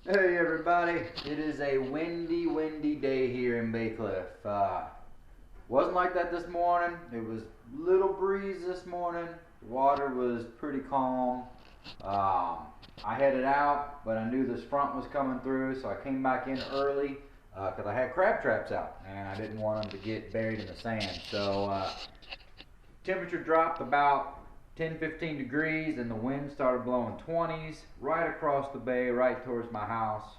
Hey everybody, it is a windy day here in Baycliff. Wasn't like that this morning. It was little breeze this morning. The water was pretty calm. I headed out, but I knew this front was coming through, so I came back in early because I had crab traps out and I didn't want them to get buried in the sand. So temperature dropped about 10-15 degrees and the wind started blowing 20s right across the bay, right towards my house.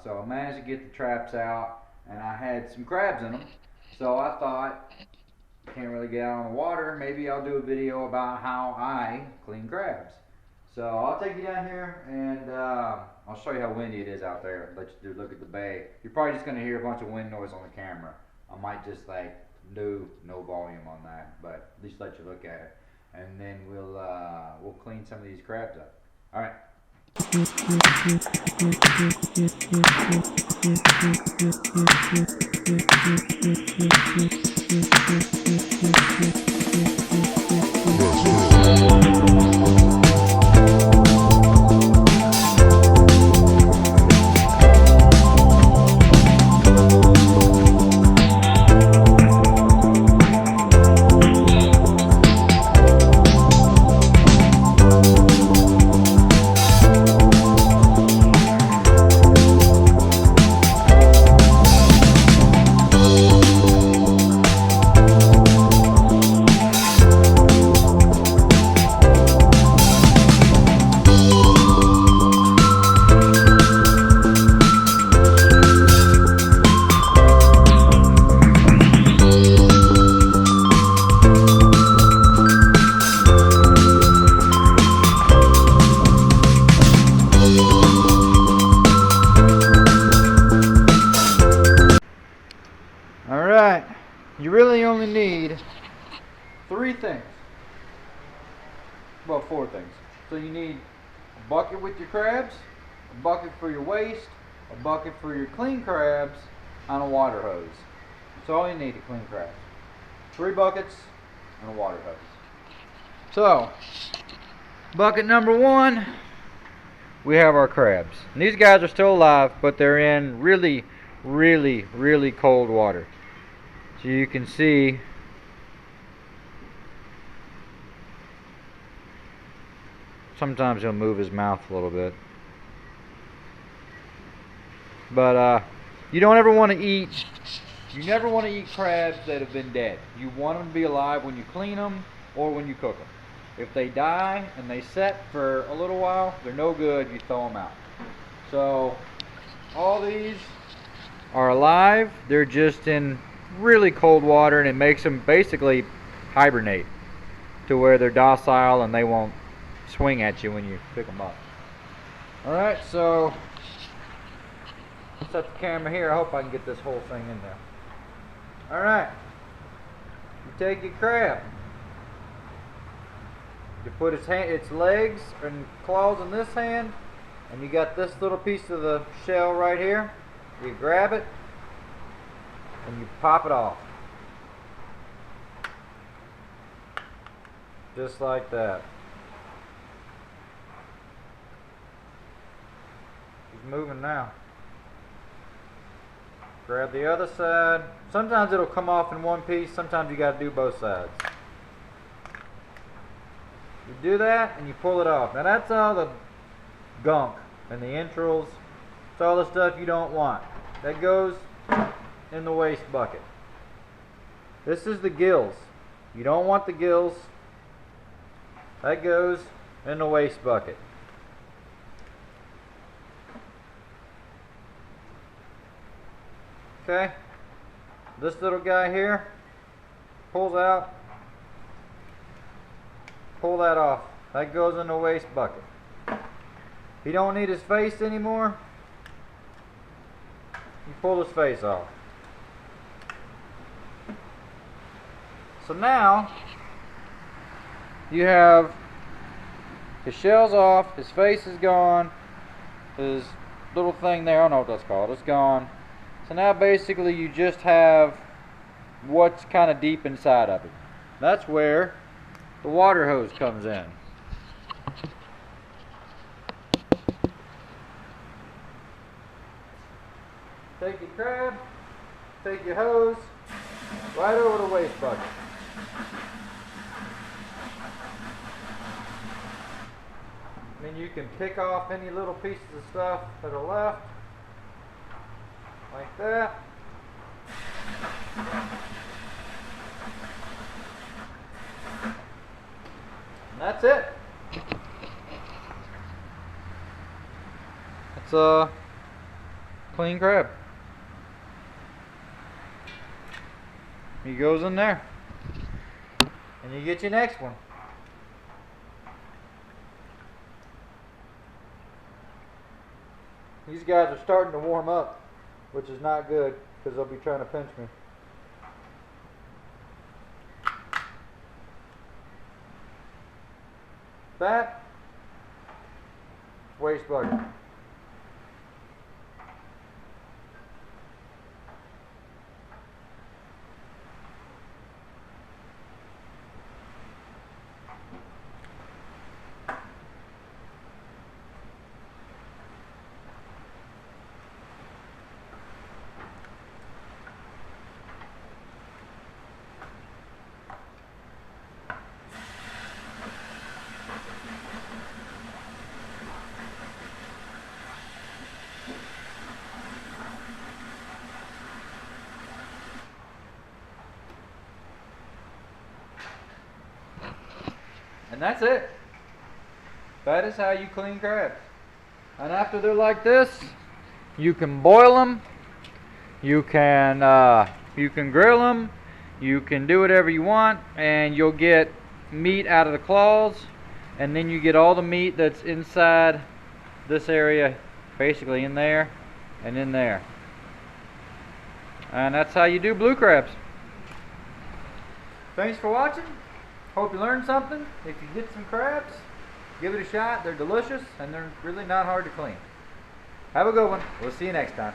So I managed to get the traps out and I had some crabs in them. So I thought, can't really get out on the water, maybe I'll do a video about how I clean crabs. So I'll take you down here and I'll show you how windy it is out there. Let you look at the bay. You're probably just going to hear a bunch of wind noise on the camera. I might just like no volume on that, but at least let you look at it. And then we'll clean some of these crabs up. All right. Alright, you really only need three things. Well, four things. So you need a bucket with your crabs, a bucket for your waste, a bucket for your clean crabs, and a water hose. That's all you need to clean crabs. 3 buckets and a water hose. So, bucket number 1, we have our crabs. And these guys are still alive, but they're in really cold water. So you can see sometimes he'll move his mouth a little bit. But you don't ever want to eat, you never want to eat crabs that have been dead. You want them to be alive when you clean them or when you cook them. If they die and they set for a little while, they're no good, you throw them out. So all these are alive, they're just in really cold water, and it makes them basically hibernate to where they're docile and they won't swing at you when you pick them up. Alright, so set the camera here. I hope I can get this whole thing in there. Alright, you take your crab, you put its legs and claws in this hand, and you got this little piece of the shell right here. You grab it and you pop it off. Just like that. He's moving now. Grab the other side. Sometimes it'll come off in one piece, sometimes you gotta do both sides. You do that and you pull it off. Now that's all the gunk and the entrails. It's all the stuff you don't want. That goes in the waste bucket. This is the gills. You don't want the gills. That goes in the waste bucket. Okay. This little guy here pulls out. Pull that off. That goes in the waste bucket. If you don't need his face anymore, you pull his face off. So now you have his shell's off, his face is gone, his little thing there, I don't know what that's called, it's gone. So now basically you just have what's kind of deep inside of it. That's where the water hose comes in. Take your crab, take your hose, right over the waste bucket. Then you can pick off any little pieces of stuff that are left, like that. And that's it. It's a clean crab. He goes in there. And you get your next one. These guys are starting to warm up, which is not good because they'll be trying to pinch me. That waste bucket. And that's it. That is how you clean crabs. And after they're like this, you can boil them, you can grill them, you can do whatever you want, and you'll get meat out of the claws, and then you get all the meat that's inside this area, basically in there and in there. And that's how you do blue crabs. Thanks for watching. Hope you learned something. If you get some crabs, give it a shot. They're delicious and they're really not hard to clean. Have a good one. We'll see you next time.